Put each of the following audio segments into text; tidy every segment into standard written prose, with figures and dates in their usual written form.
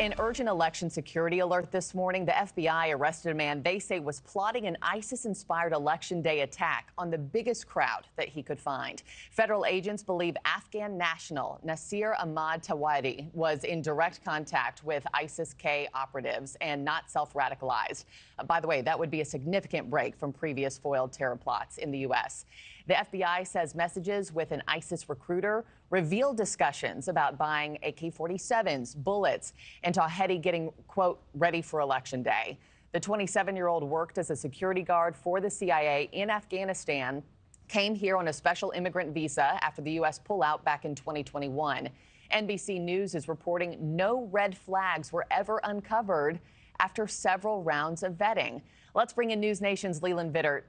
An urgent election security alert this morning. The FBI arrested a man they say was plotting an ISIS-inspired election day attack on the biggest crowd that he could find. Federal agents believe Afghan national Nasir Ahmad Tawhedi was in direct contact with ISIS-K operatives and not self-radicalized. By the way, that would be a significant break from previous foiled terror plots in the U.S. The FBI says messages with an ISIS recruiter revealed discussions about buying AK-47s, bullets, and Tawhedi getting, quote, ready for Election Day. The 27-year-old worked as a security guard for the CIA in Afghanistan, came here on a special immigrant visa after the U.S. pullout back in 2021. NBC News is reporting no red flags were ever uncovered after several rounds of vetting. Let's bring in NewsNation's Leland Vittert,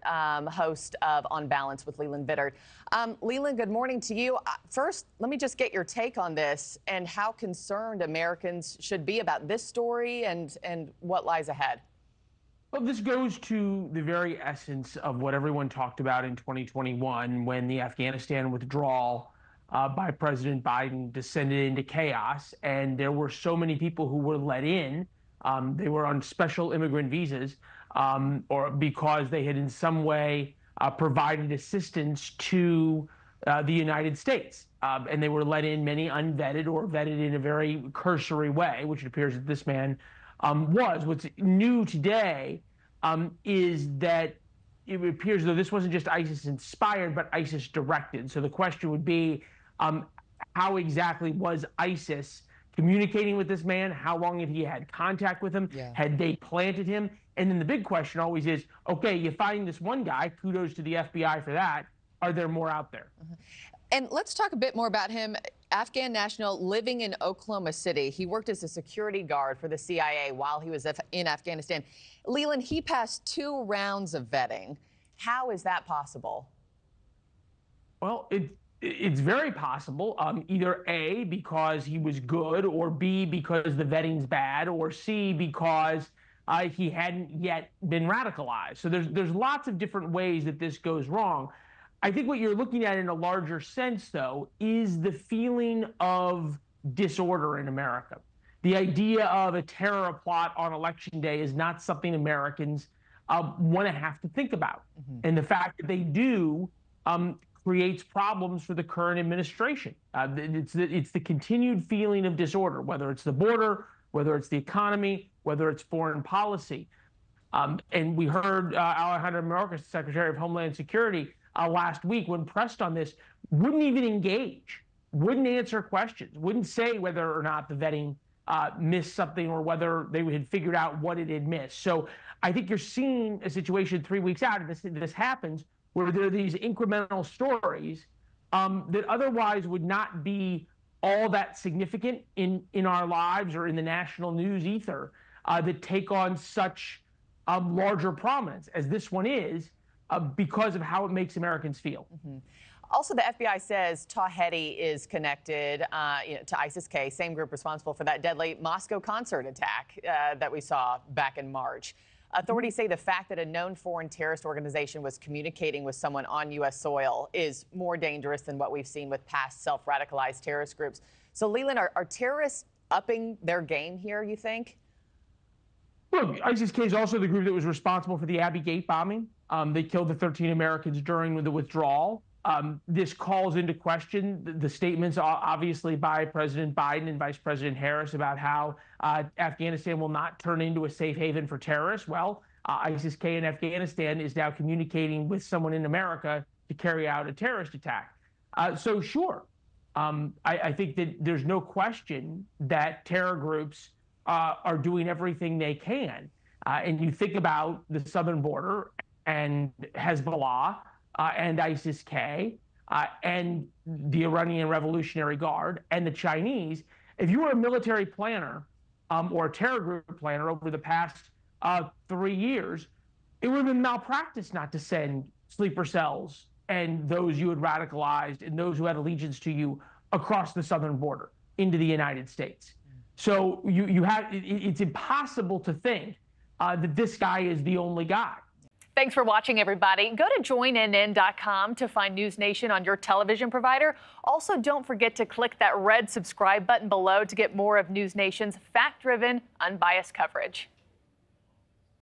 host of On Balance with Leland Vittert. Leland, good morning to you. First, let me just get your take on this and how concerned Americans should be about this story and what lies ahead. Well, this goes to the very essence of what everyone talked about in 2021 when the Afghanistan withdrawal by President Biden descended into chaos, and there were so many people who were let in. They were on special immigrant visas or because they had in some way provided assistance to the United States. And they were let in, many unvetted or vetted in a very cursory way, which it appears that this man was. What's new today is that it appears as though this wasn't just ISIS-inspired, but ISIS-directed. So the question would be, how exactly was ISIS communicating with this man? How long had he had contact with him? Yeah. Had they planted him? And then the big question always is, okay, you find this one guy, kudos to the FBI for that. Are there more out there? And let's talk a bit more about him. Afghan national living in Oklahoma City. He worked as a security guard for the CIA while he was in Afghanistan. Leland, he passed 2 rounds of vetting. How is that possible? Well, it's very possible, either A, because he was good, or B, because the vetting's bad, or C, because he hadn't yet been radicalized. So there's lots of different ways that this goes wrong. I think what you're looking at in a larger sense, though, is the feeling of disorder in America. The idea of a terror plot on Election Day is not something Americans want to have to think about. And the fact that they do creates problems for the current administration. It's the continued feeling of disorder, whether it's the border, whether it's the economy, whether it's foreign policy. And we heard Alejandro Mayorkas, Secretary of Homeland Security, last week when pressed on this, wouldn't even engage, wouldn't answer questions, wouldn't say whether or not the vetting missed something or whether they had figured out what it had missed. So I think you're seeing a situation 3 weeks out, and this happens, where there are these incremental stories that otherwise would not be all that significant in our lives or in the national news ether that take on such larger prominence as this one is because of how it makes Americans feel. Also, the FBI says Tawhedi is connected to ISIS-K, same group responsible for that deadly Moscow concert attack that we saw back in March. Authorities say the fact that a known foreign terrorist organization was communicating with someone on U.S. soil is more dangerous than what we've seen with past self-radicalized terrorist groups. So, Leland, are terrorists upping their game here, you think? Look, ISIS-K is also the group that was responsible for the Abbey Gate bombing. They killed the 13 Americans during the withdrawal. This calls into question the statements, obviously, by President Biden and Vice President Harris about how Afghanistan will not turn into a safe haven for terrorists. Well, ISIS-K in Afghanistan is now communicating with someone in America to carry out a terrorist attack. So, sure, I think that there's no question that terror groups are doing everything they can. And you think about the southern border and Hezbollah, and ISIS-K, and the Iranian Revolutionary Guard, and the Chinese. If you were a military planner or a terror group planner over the past 3 years, it would have been malpractice not to send sleeper cells and those you had radicalized and those who had allegiance to you across the southern border into the United States. So it's impossible to think that this guy is the only guy. Thanks for watching, everybody. Go to joinnn.com to find NewsNation on your television provider. Also, don't forget to click that red subscribe button below to get more of NewsNation's fact-driven, unbiased coverage.